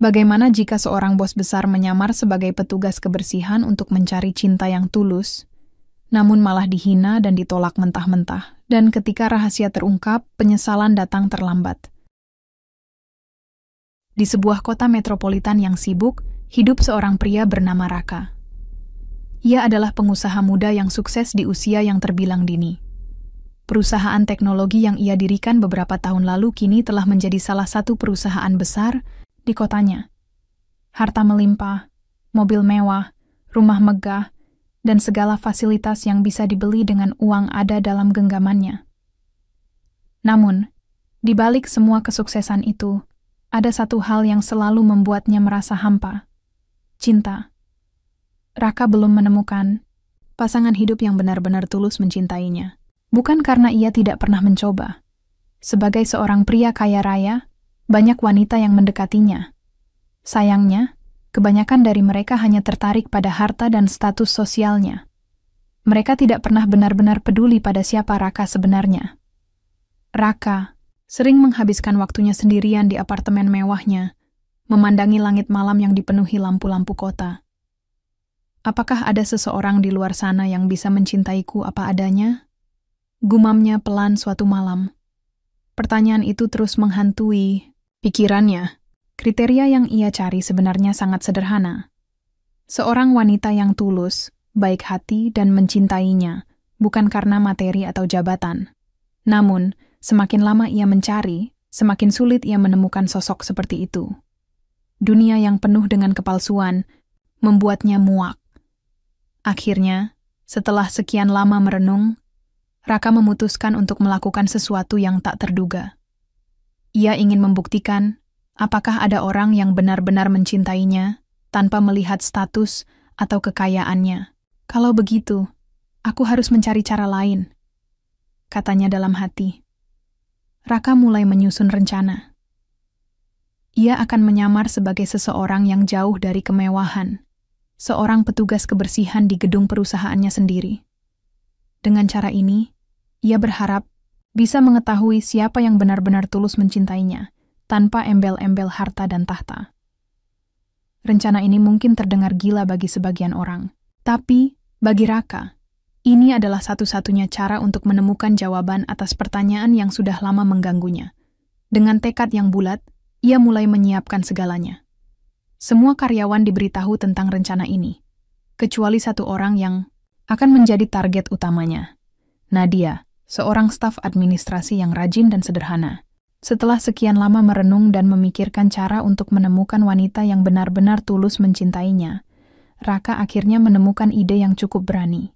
Bagaimana jika seorang bos besar menyamar sebagai petugas kebersihan untuk mencari cinta yang tulus, namun malah dihina dan ditolak mentah-mentah, dan ketika rahasia terungkap, penyesalan datang terlambat. Di sebuah kota metropolitan yang sibuk, hidup seorang pria bernama Raka. Ia adalah pengusaha muda yang sukses di usia yang terbilang dini. Perusahaan teknologi yang ia dirikan beberapa tahun lalu kini telah menjadi salah satu perusahaan besar di kotanya. Harta melimpah, mobil mewah, rumah megah, dan segala fasilitas yang bisa dibeli dengan uang ada dalam genggamannya. Namun, di balik semua kesuksesan itu, ada satu hal yang selalu membuatnya merasa hampa. Cinta. Raka belum menemukan pasangan hidup yang benar-benar tulus mencintainya. Bukan karena ia tidak pernah mencoba. Sebagai seorang pria kaya raya, banyak wanita yang mendekatinya. Sayangnya, kebanyakan dari mereka hanya tertarik pada harta dan status sosialnya. Mereka tidak pernah benar-benar peduli pada siapa Raka sebenarnya. Raka sering menghabiskan waktunya sendirian di apartemen mewahnya, memandangi langit malam yang dipenuhi lampu-lampu kota. Apakah ada seseorang di luar sana yang bisa mencintaiku apa adanya? Gumamnya pelan suatu malam. Pertanyaan itu terus menghantui pikirannya. Kriteria yang ia cari sebenarnya sangat sederhana. Seorang wanita yang tulus, baik hati dan mencintainya, bukan karena materi atau jabatan. Namun, semakin lama ia mencari, semakin sulit ia menemukan sosok seperti itu. Dunia yang penuh dengan kepalsuan membuatnya muak. Akhirnya, setelah sekian lama merenung, Raka memutuskan untuk melakukan sesuatu yang tak terduga. Ia ingin membuktikan apakah ada orang yang benar-benar mencintainya tanpa melihat status atau kekayaannya. Kalau begitu, aku harus mencari cara lain, katanya dalam hati. Raka mulai menyusun rencana. Ia akan menyamar sebagai seseorang yang jauh dari kemewahan, seorang petugas kebersihan di gedung perusahaannya sendiri. Dengan cara ini, ia berharap bisa mengetahui siapa yang benar-benar tulus mencintainya, tanpa embel-embel harta dan tahta. Rencana ini mungkin terdengar gila bagi sebagian orang, tapi bagi Raka, ini adalah satu-satunya cara untuk menemukan jawaban atas pertanyaan yang sudah lama mengganggunya. Dengan tekad yang bulat, ia mulai menyiapkan segalanya. Semua karyawan diberitahu tentang rencana ini, kecuali satu orang yang akan menjadi target utamanya. Nadia, seorang staf administrasi yang rajin dan sederhana. Setelah sekian lama merenung dan memikirkan cara untuk menemukan wanita yang benar-benar tulus mencintainya, Raka akhirnya menemukan ide yang cukup berani.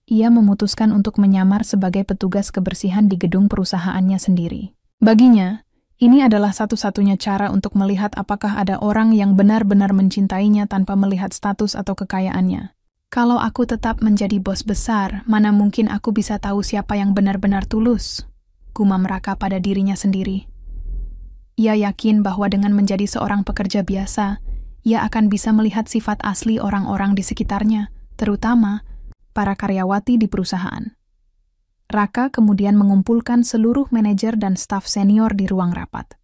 Ia memutuskan untuk menyamar sebagai petugas kebersihan di gedung perusahaannya sendiri. Baginya, ini adalah satu-satunya cara untuk melihat apakah ada orang yang benar-benar mencintainya tanpa melihat status atau kekayaannya. Kalau aku tetap menjadi bos besar, mana mungkin aku bisa tahu siapa yang benar-benar tulus? Gumam Raka pada dirinya sendiri. Ia yakin bahwa dengan menjadi seorang pekerja biasa, ia akan bisa melihat sifat asli orang-orang di sekitarnya, terutama para karyawati di perusahaan. Raka kemudian mengumpulkan seluruh manajer dan staf senior di ruang rapat.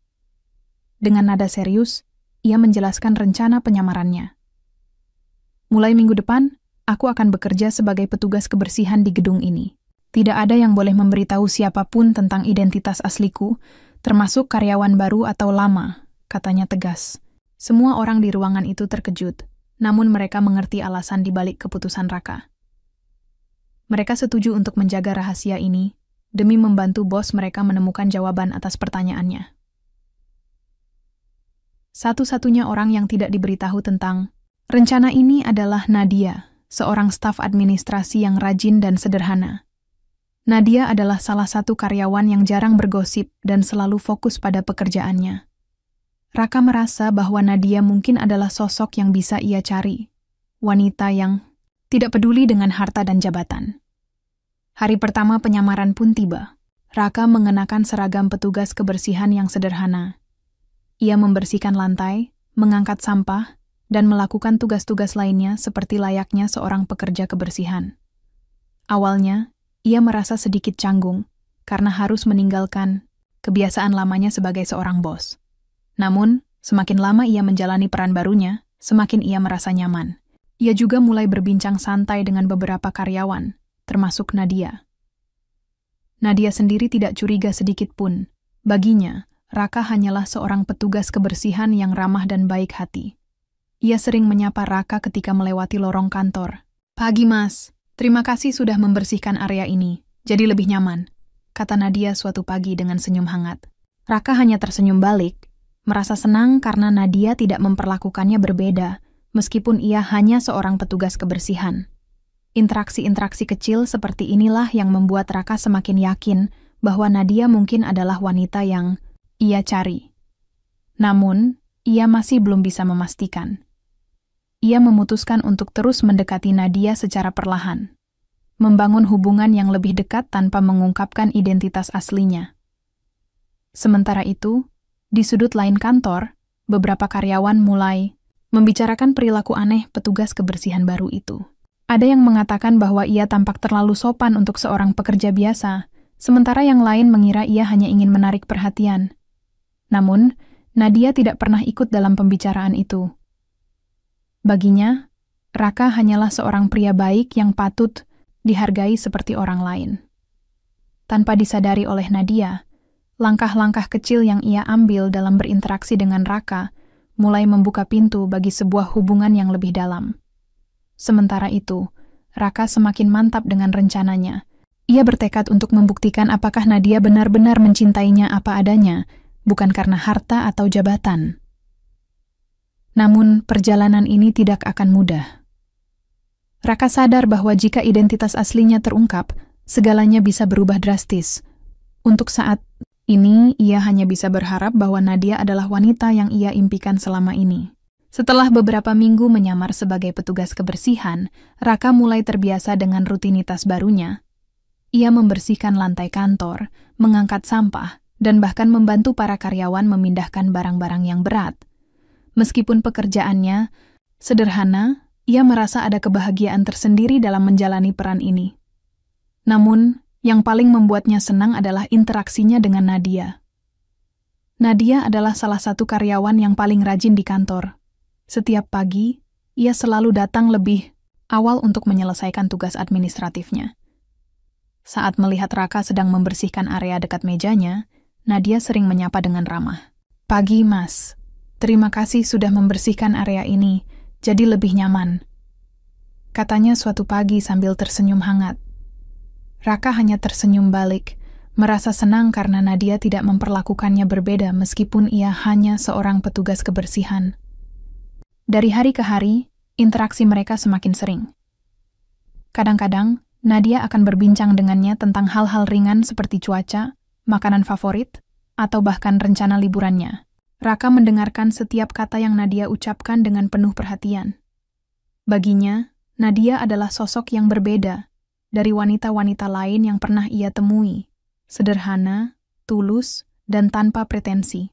Dengan nada serius, ia menjelaskan rencana penyamarannya. Mulai minggu depan, aku akan bekerja sebagai petugas kebersihan di gedung ini. Tidak ada yang boleh memberitahu siapapun tentang identitas asliku, termasuk karyawan baru atau lama, katanya tegas. Semua orang di ruangan itu terkejut, namun mereka mengerti alasan di balik keputusan Raka. Mereka setuju untuk menjaga rahasia ini, demi membantu bos mereka menemukan jawaban atas pertanyaannya. Satu-satunya orang yang tidak diberitahu tentang rencana ini adalah Nadia, seorang staf administrasi yang rajin dan sederhana. Nadia adalah salah satu karyawan yang jarang bergosip dan selalu fokus pada pekerjaannya. Raka merasa bahwa Nadia mungkin adalah sosok yang bisa ia cari, wanita yang tidak peduli dengan harta dan jabatan. Hari pertama penyamaran pun tiba. Raka mengenakan seragam petugas kebersihan yang sederhana. Ia membersihkan lantai, mengangkat sampah, dan melakukan tugas-tugas lainnya seperti layaknya seorang pekerja kebersihan. Awalnya, ia merasa sedikit canggung karena harus meninggalkan kebiasaan lamanya sebagai seorang bos. Namun, Semakin lama ia menjalani peran barunya, semakin ia merasa nyaman. Ia juga mulai berbincang santai dengan beberapa karyawan, termasuk Nadia. Nadia sendiri tidak curiga sedikit pun. Baginya, Raka hanyalah seorang petugas kebersihan yang ramah dan baik hati. Ia sering menyapa Raka ketika melewati lorong kantor. "Pagi, Mas. Terima kasih sudah membersihkan area ini. Jadi lebih nyaman," kata Nadia suatu pagi dengan senyum hangat. Raka hanya tersenyum balik, merasa senang karena Nadia tidak memperlakukannya berbeda, meskipun ia hanya seorang petugas kebersihan. Interaksi-interaksi kecil seperti inilah yang membuat Raka semakin yakin bahwa Nadia mungkin adalah wanita yang ia cari. Namun, ia masih belum bisa memastikan. Ia memutuskan untuk terus mendekati Nadia secara perlahan, membangun hubungan yang lebih dekat tanpa mengungkapkan identitas aslinya. Sementara itu, di sudut lain kantor, beberapa karyawan mulai membicarakan perilaku aneh petugas kebersihan baru itu. Ada yang mengatakan bahwa ia tampak terlalu sopan untuk seorang pekerja biasa, sementara yang lain mengira ia hanya ingin menarik perhatian. Namun, Nadia tidak pernah ikut dalam pembicaraan itu. Baginya, Raka hanyalah seorang pria baik yang patut dihargai seperti orang lain. Tanpa disadari oleh Nadia, langkah-langkah kecil yang ia ambil dalam berinteraksi dengan Raka mulai membuka pintu bagi sebuah hubungan yang lebih dalam. Sementara itu, Raka semakin mantap dengan rencananya. Ia bertekad untuk membuktikan apakah Nadia benar-benar mencintainya apa adanya, bukan karena harta atau jabatan. Namun, perjalanan ini tidak akan mudah. Raka sadar bahwa jika identitas aslinya terungkap, segalanya bisa berubah drastis. Untuk saat ini, ia hanya bisa berharap bahwa Nadia adalah wanita yang ia impikan selama ini. Setelah beberapa minggu menyamar sebagai petugas kebersihan, Raka mulai terbiasa dengan rutinitas barunya. Ia membersihkan lantai kantor, mengangkat sampah, dan bahkan membantu para karyawan memindahkan barang-barang yang berat. Meskipun pekerjaannya sederhana, ia merasa ada kebahagiaan tersendiri dalam menjalani peran ini. Namun, yang paling membuatnya senang adalah interaksinya dengan Nadia. Nadia adalah salah satu karyawan yang paling rajin di kantor. Setiap pagi, ia selalu datang lebih awal untuk menyelesaikan tugas administratifnya. Saat melihat Raka sedang membersihkan area dekat mejanya, Nadia sering menyapa dengan ramah. "Pagi, Mas. Terima kasih sudah membersihkan area ini, jadi lebih nyaman," katanya suatu pagi sambil tersenyum hangat. Raka hanya tersenyum balik, merasa senang karena Nadia tidak memperlakukannya berbeda meskipun ia hanya seorang petugas kebersihan. Dari hari ke hari, interaksi mereka semakin sering. Kadang-kadang, Nadia akan berbincang dengannya tentang hal-hal ringan seperti cuaca, makanan favorit, atau bahkan rencana liburannya. Raka mendengarkan setiap kata yang Nadia ucapkan dengan penuh perhatian. Baginya, Nadia adalah sosok yang berbeda dari wanita-wanita lain yang pernah ia temui, sederhana, tulus, dan tanpa pretensi.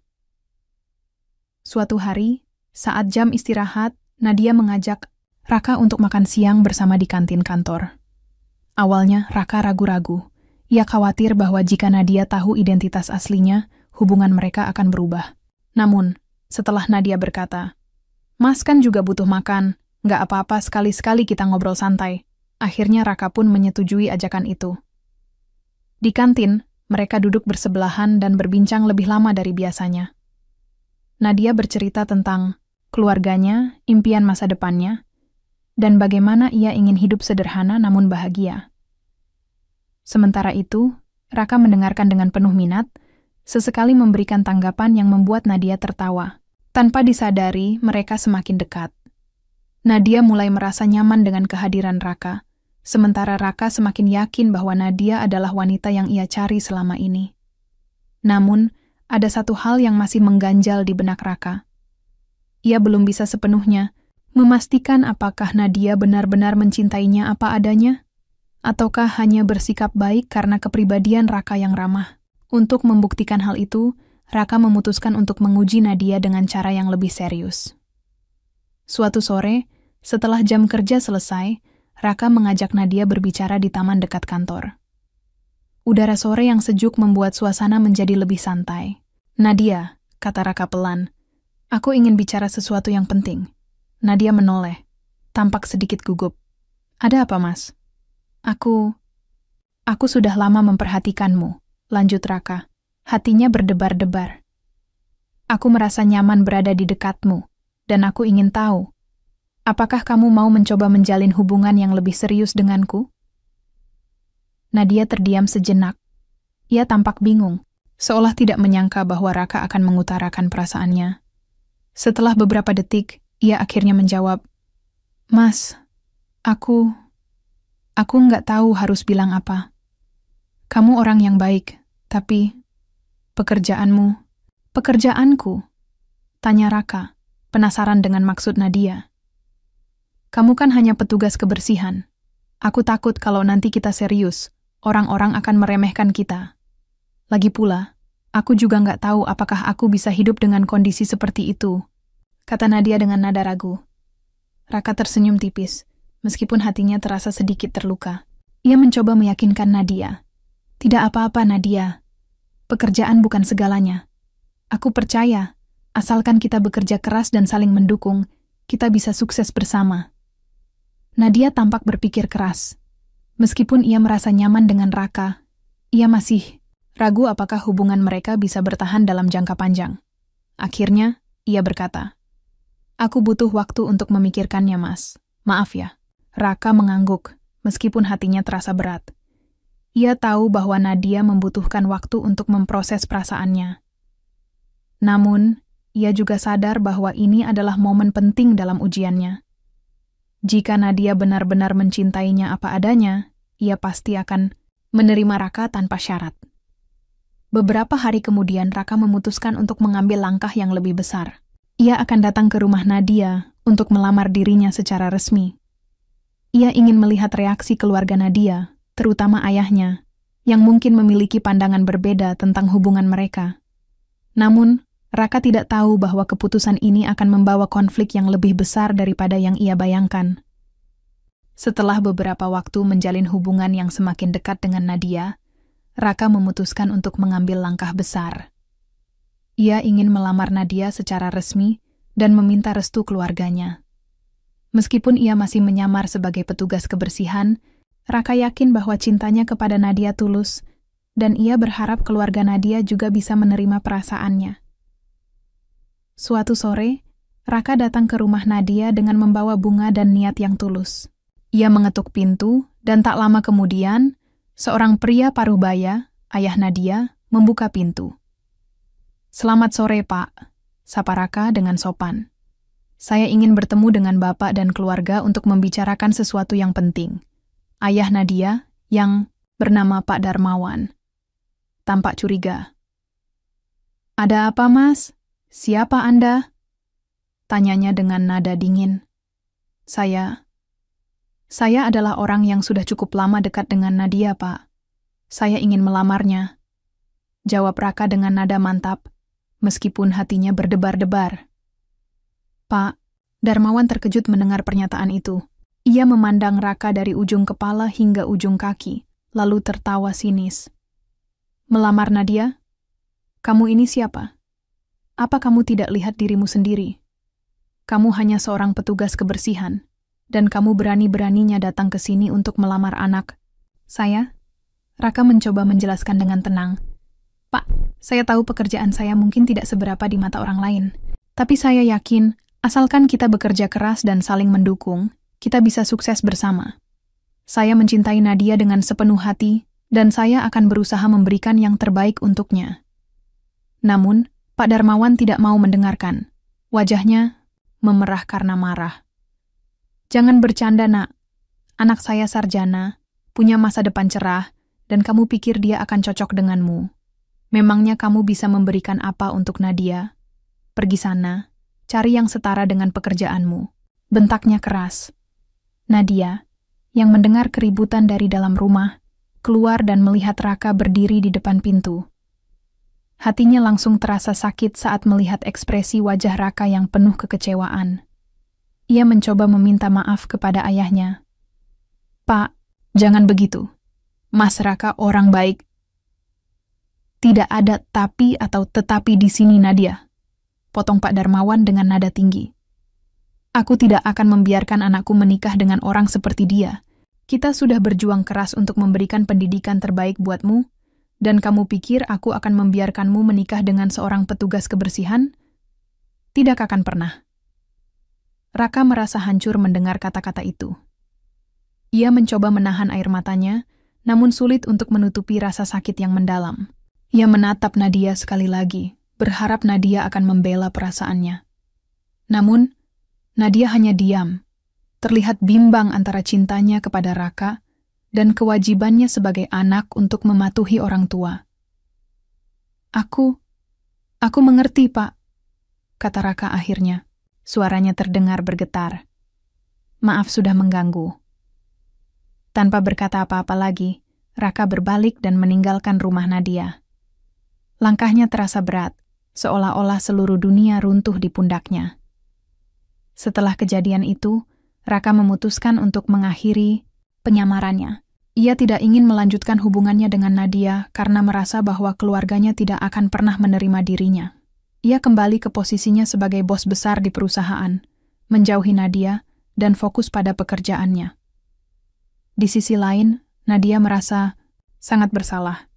Suatu hari, saat jam istirahat, Nadia mengajak Raka untuk makan siang bersama di kantin kantor. Awalnya, Raka ragu-ragu. Ia khawatir bahwa jika Nadia tahu identitas aslinya, hubungan mereka akan berubah. Namun, setelah Nadia berkata, "Mas kan juga butuh makan, nggak apa-apa sekali-sekali kita ngobrol santai." Akhirnya Raka pun menyetujui ajakan itu. Di kantin, mereka duduk bersebelahan dan berbincang lebih lama dari biasanya. Nadia bercerita tentang keluarganya, impian masa depannya, dan bagaimana ia ingin hidup sederhana namun bahagia. Sementara itu, Raka mendengarkan dengan penuh minat, sesekali memberikan tanggapan yang membuat Nadia tertawa. Tanpa disadari, mereka semakin dekat. Nadia mulai merasa nyaman dengan kehadiran Raka, sementara Raka semakin yakin bahwa Nadia adalah wanita yang ia cari selama ini. Namun, ada satu hal yang masih mengganjal di benak Raka. Ia belum bisa sepenuhnya memastikan apakah Nadia benar-benar mencintainya apa adanya, ataukah hanya bersikap baik karena kepribadian Raka yang ramah. Untuk membuktikan hal itu, Raka memutuskan untuk menguji Nadia dengan cara yang lebih serius. Suatu sore, setelah jam kerja selesai, Raka mengajak Nadia berbicara di taman dekat kantor. Udara sore yang sejuk membuat suasana menjadi lebih santai. "Nadia," kata Raka pelan, Aku ingin bicara sesuatu yang penting. Nadia menoleh, tampak sedikit gugup. Ada apa, Mas? Aku sudah lama memperhatikanmu, lanjut Raka. Hatinya berdebar-debar. Aku merasa nyaman berada di dekatmu, dan aku ingin tahu, apakah kamu mau mencoba menjalin hubungan yang lebih serius denganku? Nadia terdiam sejenak. Ia tampak bingung, seolah tidak menyangka bahwa Raka akan mengutarakan perasaannya. Setelah beberapa detik, ia akhirnya menjawab, Mas, aku nggak tahu harus bilang apa. Kamu orang yang baik, tapi pekerjaanku, tanya Raka, penasaran dengan maksud Nadia. Kamu kan hanya petugas kebersihan. Aku takut kalau nanti kita serius, orang-orang akan meremehkan kita. Lagi pula, aku juga nggak tahu apakah aku bisa hidup dengan kondisi seperti itu, kata Nadia dengan nada ragu. Raka tersenyum tipis, meskipun hatinya terasa sedikit terluka. Ia mencoba meyakinkan Nadia. Tidak apa-apa, Nadia. Pekerjaan bukan segalanya. Aku percaya, asalkan kita bekerja keras dan saling mendukung, kita bisa sukses bersama. Nadia tampak berpikir keras. Meskipun ia merasa nyaman dengan Raka, ia masih ragu apakah hubungan mereka bisa bertahan dalam jangka panjang. Akhirnya, ia berkata, Aku butuh waktu untuk memikirkannya, Mas. Maaf ya. Raka mengangguk, meskipun hatinya terasa berat. Ia tahu bahwa Nadia membutuhkan waktu untuk memproses perasaannya. Namun, ia juga sadar bahwa ini adalah momen penting dalam ujiannya. Jika Nadia benar-benar mencintainya apa adanya, ia pasti akan menerima Raka tanpa syarat. Beberapa hari kemudian, Raka memutuskan untuk mengambil langkah yang lebih besar. Ia akan datang ke rumah Nadia untuk melamar dirinya secara resmi. Ia ingin melihat reaksi keluarga Nadia, terutama ayahnya, yang mungkin memiliki pandangan berbeda tentang hubungan mereka. Namun, Raka tidak tahu bahwa keputusan ini akan membawa konflik yang lebih besar daripada yang ia bayangkan. Setelah beberapa waktu menjalin hubungan yang semakin dekat dengan Nadia, Raka memutuskan untuk mengambil langkah besar. Ia ingin melamar Nadia secara resmi dan meminta restu keluarganya. Meskipun ia masih menyamar sebagai petugas kebersihan, Raka yakin bahwa cintanya kepada Nadia tulus, dan ia berharap keluarga Nadia juga bisa menerima perasaannya. Suatu sore, Raka datang ke rumah Nadia dengan membawa bunga dan niat yang tulus. Ia mengetuk pintu, dan tak lama kemudian, seorang pria paruh baya, ayah Nadia, membuka pintu. Selamat sore, Pak, sapa Raka dengan sopan. Saya ingin bertemu dengan Bapak dan keluarga untuk membicarakan sesuatu yang penting. Ayah Nadia, yang bernama Pak Darmawan, tampak curiga. Ada apa, Mas? Siapa Anda? Tanyanya dengan nada dingin. Saya adalah orang yang sudah cukup lama dekat dengan Nadia, Pak. Saya ingin melamarnya. Jawab Raka dengan nada mantap, meskipun hatinya berdebar-debar. Pak, Darmawan terkejut mendengar pernyataan itu. Ia memandang Raka dari ujung kepala hingga ujung kaki, lalu tertawa sinis. Melamar Nadia? Kamu ini siapa? Apa kamu tidak lihat dirimu sendiri? Kamu hanya seorang petugas kebersihan, dan kamu berani-beraninya datang ke sini untuk melamar anak. Saya? Raka mencoba menjelaskan dengan tenang. Pak, saya tahu pekerjaan saya mungkin tidak seberapa di mata orang lain. Tapi saya yakin, asalkan kita bekerja keras dan saling mendukung, kita bisa sukses bersama. Saya mencintai Nadia dengan sepenuh hati, dan saya akan berusaha memberikan yang terbaik untuknya. Namun, Pak Darmawan tidak mau mendengarkan. Wajahnya memerah karena marah. Jangan bercanda, Nak. Anak saya sarjana, punya masa depan cerah, dan kamu pikir dia akan cocok denganmu. Memangnya kamu bisa memberikan apa untuk Nadia? Pergi sana, cari yang setara dengan pekerjaanmu. Bentaknya keras. Nadia, yang mendengar keributan dari dalam rumah, keluar dan melihat Raka berdiri di depan pintu. Hatinya langsung terasa sakit saat melihat ekspresi wajah Raka yang penuh kekecewaan. Ia mencoba meminta maaf kepada ayahnya. Pak, jangan begitu. Mas Raka orang baik. Tidak ada tapi atau tetapi di sini, Nadia. potong Pak Darmawan dengan nada tinggi. Aku tidak akan membiarkan anakku menikah dengan orang seperti dia. Kita sudah berjuang keras untuk memberikan pendidikan terbaik buatmu, dan kamu pikir aku akan membiarkanmu menikah dengan seorang petugas kebersihan? Tidak akan pernah. Raka merasa hancur mendengar kata-kata itu. Ia mencoba menahan air matanya, namun sulit untuk menutupi rasa sakit yang mendalam. Ia menatap Nadia sekali lagi, berharap Nadia akan membela perasaannya. Namun, Nadia hanya diam, terlihat bimbang antara cintanya kepada Raka dan kewajibannya sebagai anak untuk mematuhi orang tua. Aku mengerti, Pak, kata Raka akhirnya. Suaranya terdengar bergetar. Maaf sudah mengganggu. Tanpa berkata apa-apa lagi, Raka berbalik dan meninggalkan rumah Nadia. Langkahnya terasa berat, seolah-olah seluruh dunia runtuh di pundaknya. Setelah kejadian itu, Raka memutuskan untuk mengakhiri penyamarannya. Ia tidak ingin melanjutkan hubungannya dengan Nadia karena merasa bahwa keluarganya tidak akan pernah menerima dirinya. Ia kembali ke posisinya sebagai bos besar di perusahaan, menjauhi Nadia dan fokus pada pekerjaannya. Di sisi lain, Nadia merasa sangat bersalah.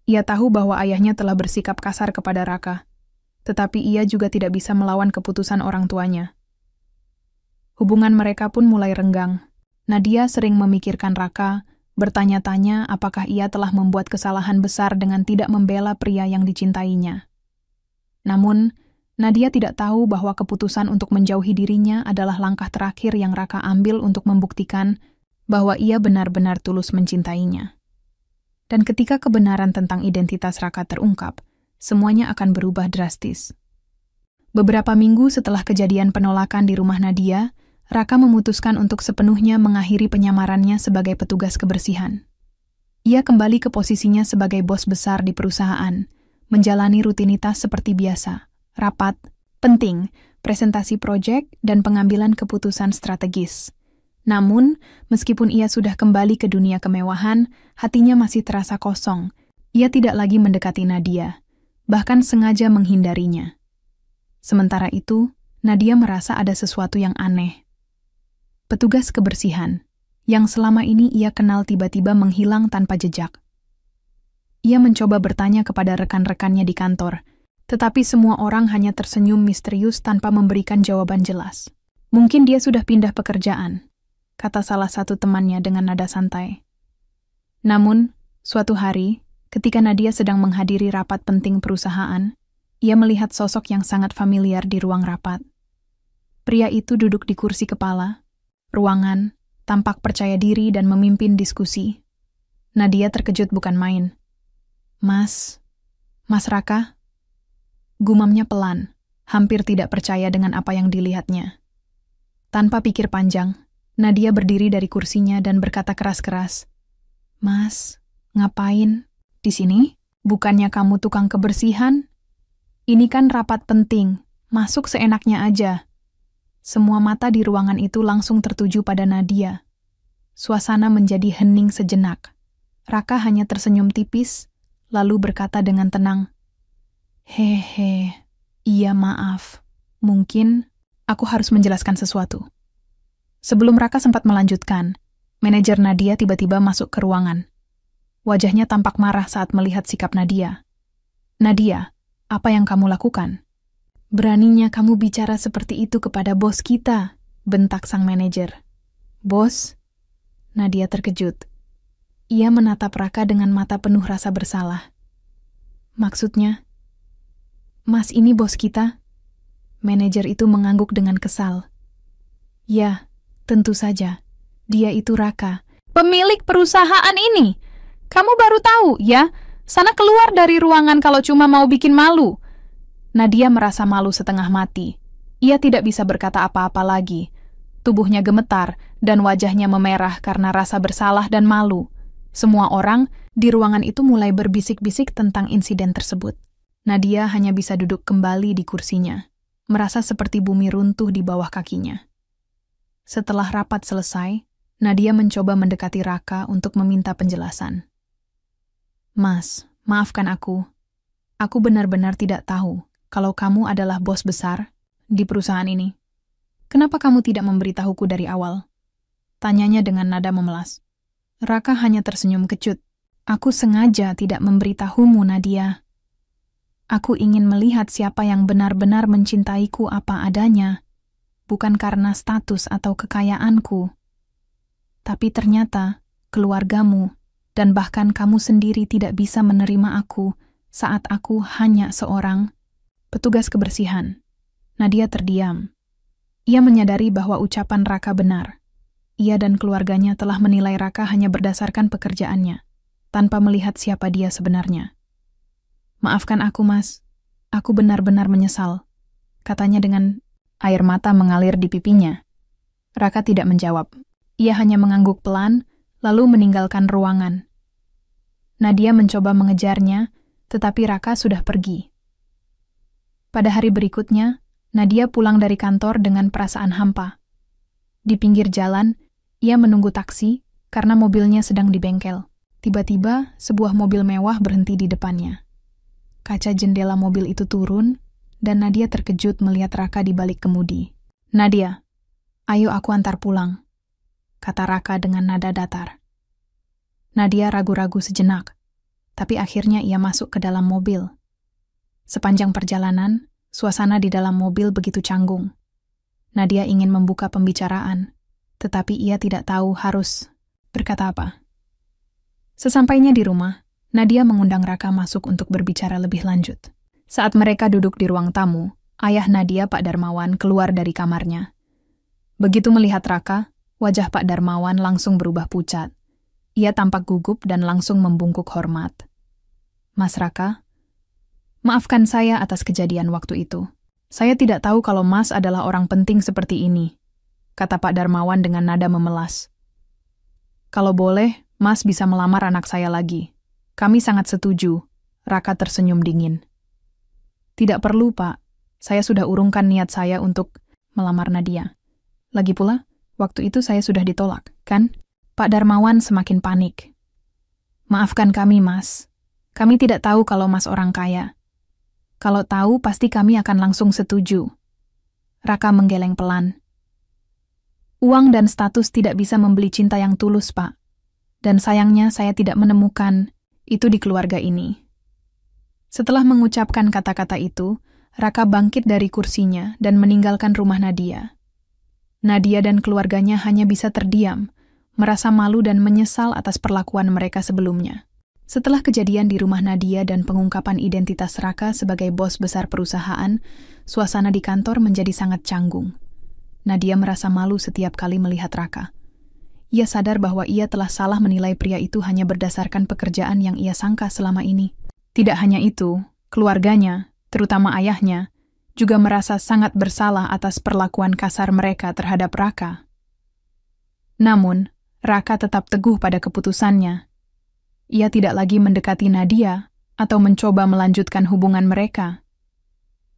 Ia tahu bahwa ayahnya telah bersikap kasar kepada Raka, tetapi ia juga tidak bisa melawan keputusan orang tuanya. Hubungan mereka pun mulai renggang. Nadia sering memikirkan Raka, bertanya-tanya apakah ia telah membuat kesalahan besar dengan tidak membela pria yang dicintainya. Namun, Nadia tidak tahu bahwa keputusan untuk menjauhi dirinya adalah langkah terakhir yang Raka ambil untuk membuktikan bahwa ia benar-benar tulus mencintainya. Dan ketika kebenaran tentang identitas Raka terungkap, semuanya akan berubah drastis. Beberapa minggu setelah kejadian penolakan di rumah Nadia, Raka memutuskan untuk sepenuhnya mengakhiri penyamarannya sebagai petugas kebersihan. Ia kembali ke posisinya sebagai bos besar di perusahaan, menjalani rutinitas seperti biasa, rapat, penting, presentasi proyek, dan pengambilan keputusan strategis. Namun, meskipun ia sudah kembali ke dunia kemewahan, hatinya masih terasa kosong. Ia tidak lagi mendekati Nadia, bahkan sengaja menghindarinya. Sementara itu, Nadia merasa ada sesuatu yang aneh. Petugas kebersihan, yang selama ini ia kenal tiba-tiba menghilang tanpa jejak. Ia mencoba bertanya kepada rekan-rekannya di kantor, tetapi semua orang hanya tersenyum misterius tanpa memberikan jawaban jelas. Mungkin dia sudah pindah pekerjaan, kata salah satu temannya dengan nada santai. Namun, suatu hari, ketika Nadia sedang menghadiri rapat penting perusahaan, ia melihat sosok yang sangat familiar di ruang rapat. Pria itu duduk di kursi kepala ruangan, tampak percaya diri dan memimpin diskusi. Nadia terkejut bukan main. Mas Raka? Gumamnya pelan, hampir tidak percaya dengan apa yang dilihatnya. Tanpa pikir panjang, Nadia berdiri dari kursinya dan berkata keras-keras, Mas, ngapain? Di sini? Bukannya kamu tukang kebersihan? Ini kan rapat penting, masuk seenaknya aja. Semua mata di ruangan itu langsung tertuju pada Nadia. Suasana menjadi hening sejenak. Raka hanya tersenyum tipis, lalu berkata dengan tenang, Hehe, iya maaf. Mungkin aku harus menjelaskan sesuatu. Sebelum Raka sempat melanjutkan, manajer Nadia tiba-tiba masuk ke ruangan. Wajahnya tampak marah saat melihat sikap Nadia. Nadia, apa yang kamu lakukan? Beraninya kamu bicara seperti itu kepada bos kita, bentak sang manajer. Bos? Nadia terkejut. Ia menatap Raka dengan mata penuh rasa bersalah. Maksudnya, Mas ini bos kita? Manajer itu mengangguk dengan kesal. Ya, tentu saja. Dia itu Raka, pemilik perusahaan ini. Kamu baru tahu, ya? Sana keluar dari ruangan kalau cuma mau bikin malu. Nadia merasa malu setengah mati. Ia tidak bisa berkata apa-apa lagi. Tubuhnya gemetar dan wajahnya memerah karena rasa bersalah dan malu. Semua orang di ruangan itu mulai berbisik-bisik tentang insiden tersebut. Nadia hanya bisa duduk kembali di kursinya, merasa seperti bumi runtuh di bawah kakinya. Setelah rapat selesai, Nadia mencoba mendekati Raka untuk meminta penjelasan. Mas, maafkan aku. Aku benar-benar tidak tahu kalau kamu adalah bos besar di perusahaan ini. Kenapa kamu tidak memberitahuku dari awal? Tanyanya dengan nada memelas. Raka hanya tersenyum kecut. Aku sengaja tidak memberitahumu, Nadia. Aku ingin melihat siapa yang benar-benar mencintaiku apa adanya, bukan karena status atau kekayaanku. Tapi ternyata keluargamu dan bahkan kamu sendiri tidak bisa menerima aku saat aku hanya seorang petugas kebersihan. Nadia terdiam. Ia menyadari bahwa ucapan Raka benar. Ia dan keluarganya telah menilai Raka hanya berdasarkan pekerjaannya, tanpa melihat siapa dia sebenarnya. Maafkan aku, Mas. Aku benar-benar menyesal, katanya dengan air mata mengalir di pipinya. Raka tidak menjawab. Ia hanya mengangguk pelan, lalu meninggalkan ruangan. Nadia mencoba mengejarnya, tetapi Raka sudah pergi. Pada hari berikutnya, Nadia pulang dari kantor dengan perasaan hampa. Di pinggir jalan, ia menunggu taksi karena mobilnya sedang di bengkel. Tiba-tiba, sebuah mobil mewah berhenti di depannya. Kaca jendela mobil itu turun, dan Nadia terkejut melihat Raka di balik kemudi. Nadia, ayo aku antar pulang, kata Raka dengan nada datar. Nadia ragu-ragu sejenak, tapi akhirnya ia masuk ke dalam mobil. Sepanjang perjalanan, suasana di dalam mobil begitu canggung. Nadia ingin membuka pembicaraan, tetapi ia tidak tahu harus berkata apa. Sesampainya di rumah, Nadia mengundang Raka masuk untuk berbicara lebih lanjut. Saat mereka duduk di ruang tamu, ayah Nadia, Pak Darmawan, keluar dari kamarnya. Begitu melihat Raka, wajah Pak Darmawan langsung berubah pucat. Ia tampak gugup dan langsung membungkuk hormat. Mas Raka, maafkan saya atas kejadian waktu itu. Saya tidak tahu kalau Mas adalah orang penting seperti ini, kata Pak Darmawan dengan nada memelas. Kalau boleh, Mas bisa melamar anak saya lagi. Kami sangat setuju, Raka tersenyum dingin. Tidak perlu, Pak. Saya sudah urungkan niat saya untuk melamar Nadia. Lagi pula, waktu itu saya sudah ditolak, kan? Pak Darmawan semakin panik. Maafkan kami, Mas. Kami tidak tahu kalau Mas orang kaya. Kalau tahu, pasti kami akan langsung setuju. Raka menggeleng pelan. Uang dan status tidak bisa membeli cinta yang tulus, Pak. Dan sayangnya saya tidak menemukan itu di keluarga ini. Setelah mengucapkan kata-kata itu, Raka bangkit dari kursinya dan meninggalkan rumah Nadia. Nadia dan keluarganya hanya bisa terdiam, merasa malu dan menyesal atas perlakuan mereka sebelumnya. Setelah kejadian di rumah Nadia dan pengungkapan identitas Raka sebagai bos besar perusahaan, suasana di kantor menjadi sangat canggung. Nadia merasa malu setiap kali melihat Raka. Ia sadar bahwa ia telah salah menilai pria itu hanya berdasarkan pekerjaan yang ia sangka selama ini. Tidak hanya itu, keluarganya, terutama ayahnya, juga merasa sangat bersalah atas perlakuan kasar mereka terhadap Raka. Namun, Raka tetap teguh pada keputusannya. Ia tidak lagi mendekati Nadia atau mencoba melanjutkan hubungan mereka.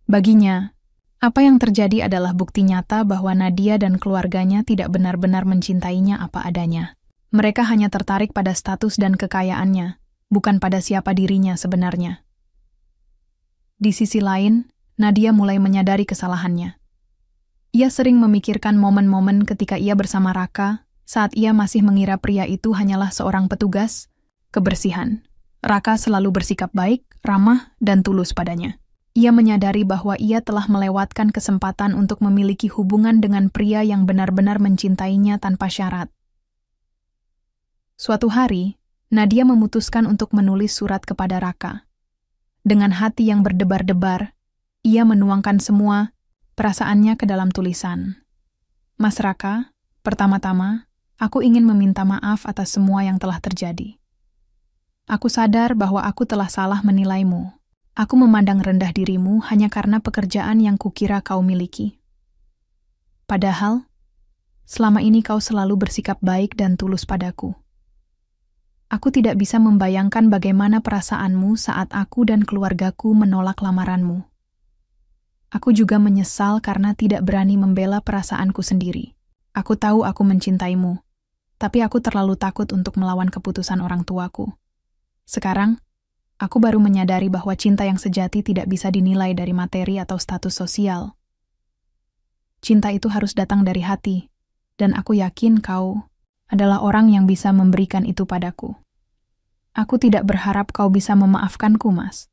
Baginya, apa yang terjadi adalah bukti nyata bahwa Nadia dan keluarganya tidak benar-benar mencintainya apa adanya. Mereka hanya tertarik pada status dan kekayaannya, bukan pada siapa dirinya sebenarnya. Di sisi lain, Nadia mulai menyadari kesalahannya. Ia sering memikirkan momen-momen ketika ia bersama Raka, saat ia masih mengira pria itu hanyalah seorang petugas kebersihan. Raka selalu bersikap baik, ramah, dan tulus padanya. Ia menyadari bahwa ia telah melewatkan kesempatan untuk memiliki hubungan dengan pria yang benar-benar mencintainya tanpa syarat. Suatu hari, Nadia memutuskan untuk menulis surat kepada Raka. Dengan hati yang berdebar-debar, ia menuangkan semua perasaannya ke dalam tulisan. Mas Raka, pertama-tama, aku ingin meminta maaf atas semua yang telah terjadi. Aku sadar bahwa aku telah salah menilaimu. Aku memandang rendah dirimu hanya karena pekerjaan yang kukira kau miliki. Padahal, selama ini kau selalu bersikap baik dan tulus padaku. Aku tidak bisa membayangkan bagaimana perasaanmu saat aku dan keluargaku menolak lamaranmu. Aku juga menyesal karena tidak berani membela perasaanku sendiri. Aku tahu aku mencintaimu, tapi aku terlalu takut untuk melawan keputusan orang tuaku. Sekarang, Aku baru menyadari bahwa cinta yang sejati tidak bisa dinilai dari materi atau status sosial. Cinta itu harus datang dari hati, dan aku yakin kau adalah orang yang bisa memberikan itu padaku. Aku tidak berharap kau bisa memaafkanku, Mas.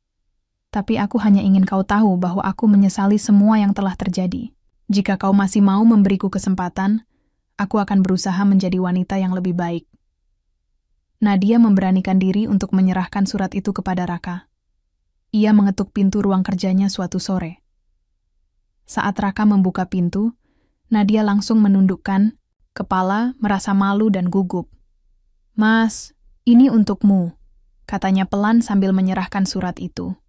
Tapi aku hanya ingin kau tahu bahwa aku menyesali semua yang telah terjadi. Jika kau masih mau memberiku kesempatan, aku akan berusaha menjadi wanita yang lebih baik. Nadia memberanikan diri untuk menyerahkan surat itu kepada Raka. Ia mengetuk pintu ruang kerjanya suatu sore. Saat Raka membuka pintu, Nadia langsung menundukkan kepala, merasa malu dan gugup. "Mas, ini untukmu," katanya pelan sambil menyerahkan surat itu.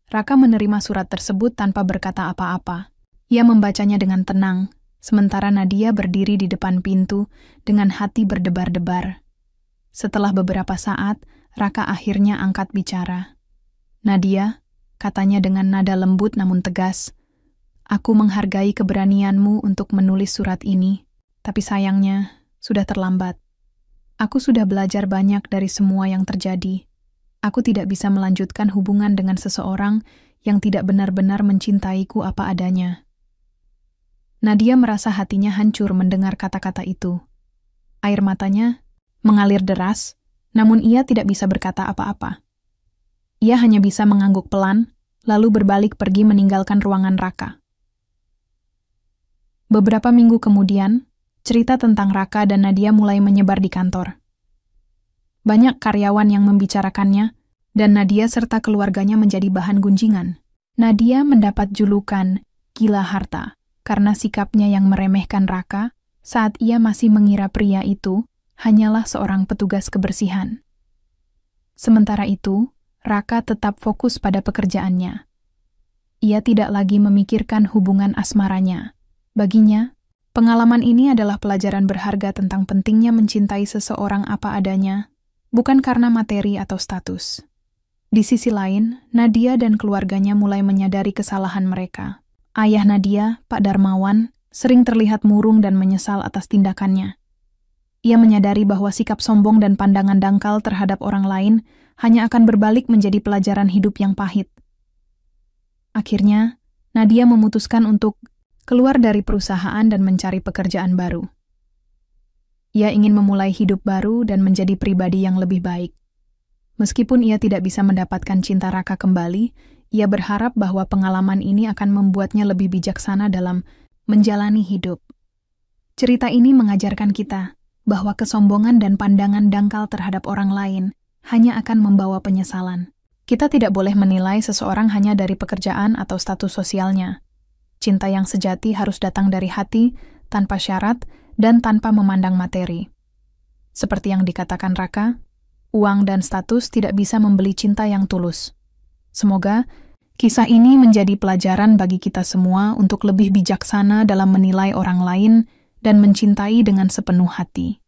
Raka menerima surat tersebut tanpa berkata apa-apa. Ia membacanya dengan tenang, sementara Nadia berdiri di depan pintu dengan hati berdebar-debar. Setelah beberapa saat, Raka akhirnya angkat bicara. "Nadia," katanya dengan nada lembut namun tegas, "aku menghargai keberanianmu untuk menulis surat ini, tapi sayangnya sudah terlambat. Aku sudah belajar banyak dari semua yang terjadi. Aku tidak bisa melanjutkan hubungan dengan seseorang yang tidak benar-benar mencintaiku apa adanya." Nadia merasa hatinya hancur mendengar kata-kata itu. Air matanya mengalir deras, namun ia tidak bisa berkata apa-apa. Ia hanya bisa mengangguk pelan, lalu berbalik pergi meninggalkan ruangan Raka. Beberapa minggu kemudian, cerita tentang Raka dan Nadia mulai menyebar di kantor. Banyak karyawan yang membicarakannya, dan Nadia serta keluarganya menjadi bahan gunjingan. Nadia mendapat julukan gila harta karena sikapnya yang meremehkan Raka saat ia masih mengira pria itu hanyalah seorang petugas kebersihan. Sementara itu, Raka tetap fokus pada pekerjaannya. Ia tidak lagi memikirkan hubungan asmaranya. Baginya, pengalaman ini adalah pelajaran berharga tentang pentingnya mencintai seseorang apa adanya, bukan karena materi atau status. Di sisi lain, Nadia dan keluarganya mulai menyadari kesalahan mereka. Ayah Nadia, Pak Darmawan, sering terlihat murung dan menyesal atas tindakannya. Ia menyadari bahwa sikap sombong dan pandangan dangkal terhadap orang lain hanya akan berbalik menjadi pelajaran hidup yang pahit. Akhirnya, Nadia memutuskan untuk keluar dari perusahaan dan mencari pekerjaan baru. Ia ingin memulai hidup baru dan menjadi pribadi yang lebih baik. Meskipun ia tidak bisa mendapatkan cinta Raka kembali, ia berharap bahwa pengalaman ini akan membuatnya lebih bijaksana dalam menjalani hidup. Cerita ini mengajarkan kita bahwa kesombongan dan pandangan dangkal terhadap orang lain hanya akan membawa penyesalan. Kita tidak boleh menilai seseorang hanya dari pekerjaan atau status sosialnya. Cinta yang sejati harus datang dari hati, tanpa syarat, dan tanpa memandang materi. Seperti yang dikatakan Raka, uang dan status tidak bisa membeli cinta yang tulus. Semoga kisah ini menjadi pelajaran bagi kita semua untuk lebih bijaksana dalam menilai orang lain dan mencintai dengan sepenuh hati.